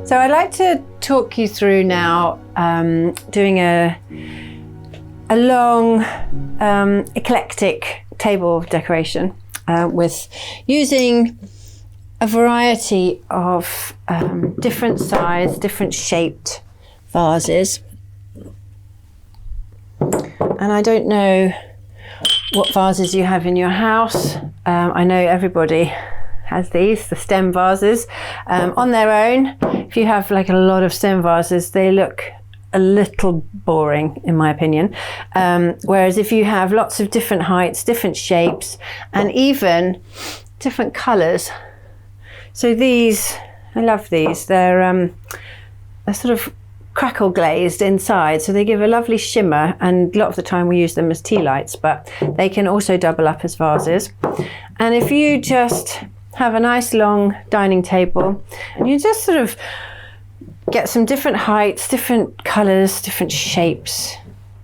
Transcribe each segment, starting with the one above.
So I'd like to talk you through now doing a long eclectic table decoration with using a variety of different size, different shaped vases. And I don't know what vases you have in your house. I know everybody has these, the stem vases. On their own, if you have like a lot of stem vases, they look a little boring in my opinion. Whereas if you have lots of different heights, different shapes, and even different colors. So these, I love these. They're sort of crackle glazed inside, so they give a lovely shimmer, and a lot of the time we use them as tea lights, but they can also double up as vases. And if you just have a nice long dining table and you just sort of get some different heights, different colors, different shapes,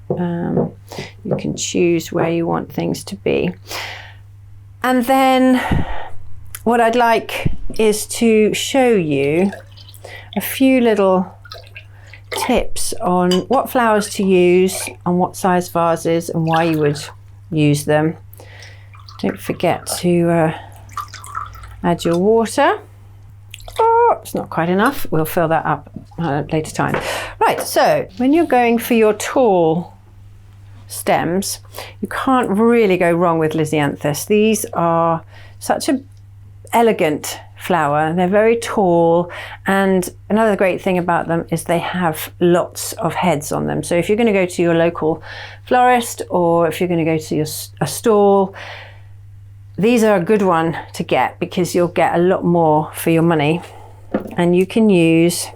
you can choose where you want things to be. And then what I'd like is to show you a few little tips on what flowers to use, on what size vases, and why you would use them. Don't forget to add your water. Oh, it's not quite enough. We'll fill that up at a later time. Right, so when you're going for your tall stems, you can't really go wrong with Lisianthus. These are such an elegant flower. They're very tall, and another great thing about them is they have lots of heads on them. So if you're going to go to your local florist, or if you're going to go to a stall, these are a good one to get because you'll get a lot more for your money, and you can use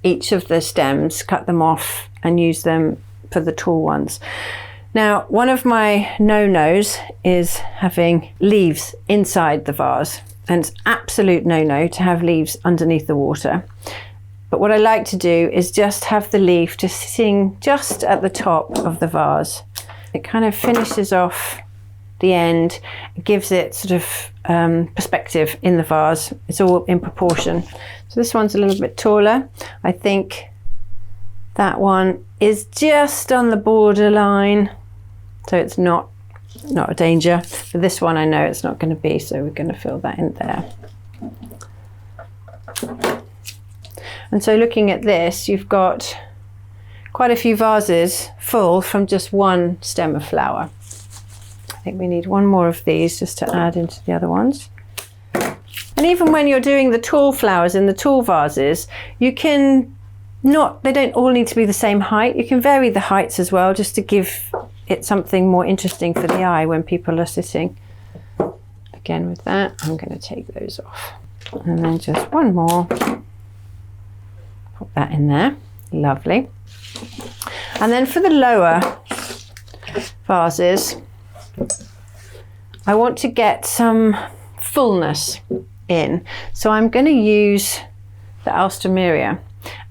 each of the stems, cut them off and use them for the tall ones. Now, one of my no-nos is having leaves inside the vase. And it's absolute no-no to have leaves underneath the water. But what I like to do is just have the leaf just sitting just at the top of the vase. It kind of finishes off the end, it gives it sort of perspective in the vase. It's all in proportion. So this one's a little bit taller. I think that one is just on the borderline, so it's not a danger. For this one I know it's not going to be, so we're going to fill that in there. And so looking at this, you've got quite a few vases full from just one stem of flower. I think we need one more of these just to add into the other ones. And even when you're doing the tall flowers in the tall vases, you can they don't all need to be the same height. You can vary the heights as well, just to give it something more interesting for the eye when people are sitting. Again, with that, I'm going to take those off. And then just one more. Put that in there. Lovely. And then for the lower vases, I want to get some fullness in. So I'm going to use the Alstroemeria.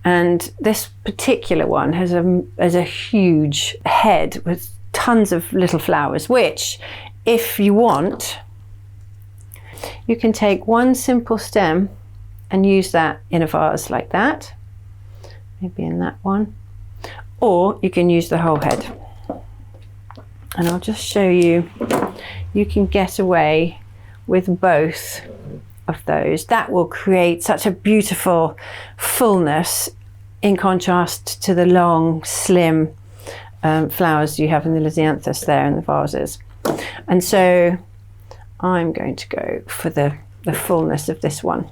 And this particular one has a huge head with tons of little flowers, which, if you want, you can take one simple stem and use that in a vase like that, maybe in that one, or you can use the whole head. And I'll just show you, you can get away with both of those. That will create such a beautiful fullness in contrast to the long, slim flowers you have in the Lisianthus there in the vases. And so I'm going to go for the fullness of this one.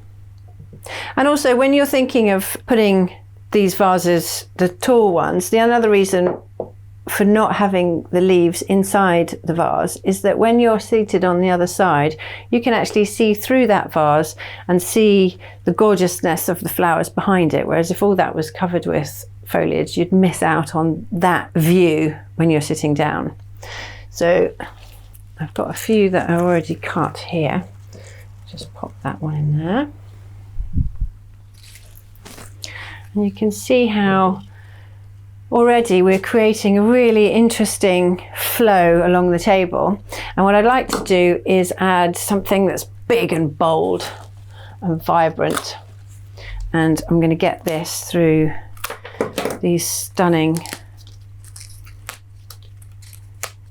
And also, when you're thinking of putting these vases, the tall ones, the another reason for not having the leaves inside the vase is that when you're seated on the other side, you can actually see through that vase and see the gorgeousness of the flowers behind it. Whereas if all that was covered with foliage, you'd miss out on that view when you're sitting down. So I've got a few that are already cut here. Just pop that one in there. And you can see how already we're creating a really interesting flow along the table. And what I'd like to do is add something that's big and bold and vibrant. And I'm going to get this through these stunning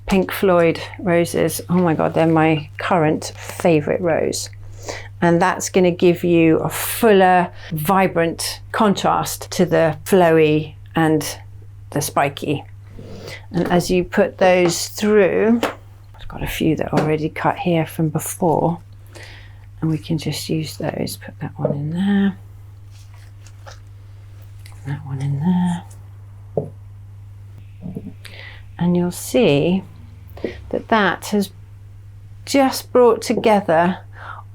Pink Floyd roses. Oh my God, they're my current favorite rose. And that's going to give you a fuller, vibrant contrast to the flowy and the spiky. And as you put those through, I've got a few that are already cut here from before, and we can just use those. Put that one in there, that one in there. And you'll see that that has just brought together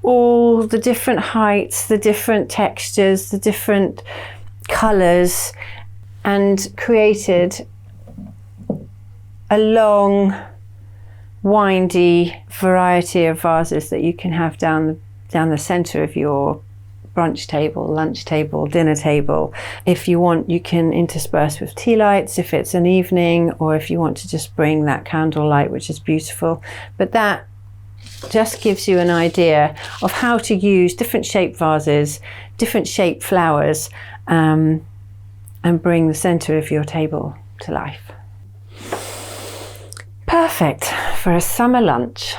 all the different heights, the different textures, the different colours, and created a long, windy variety of vases that you can have down the centre of your brunch table, lunch table, dinner table. If you want, you can intersperse with tea lights if it's an evening, or if you want to just bring that candle light, which is beautiful. But that just gives you an idea of how to use different shaped vases, different shaped flowers, and bring the centre of your table to life. Perfect for a summer lunch.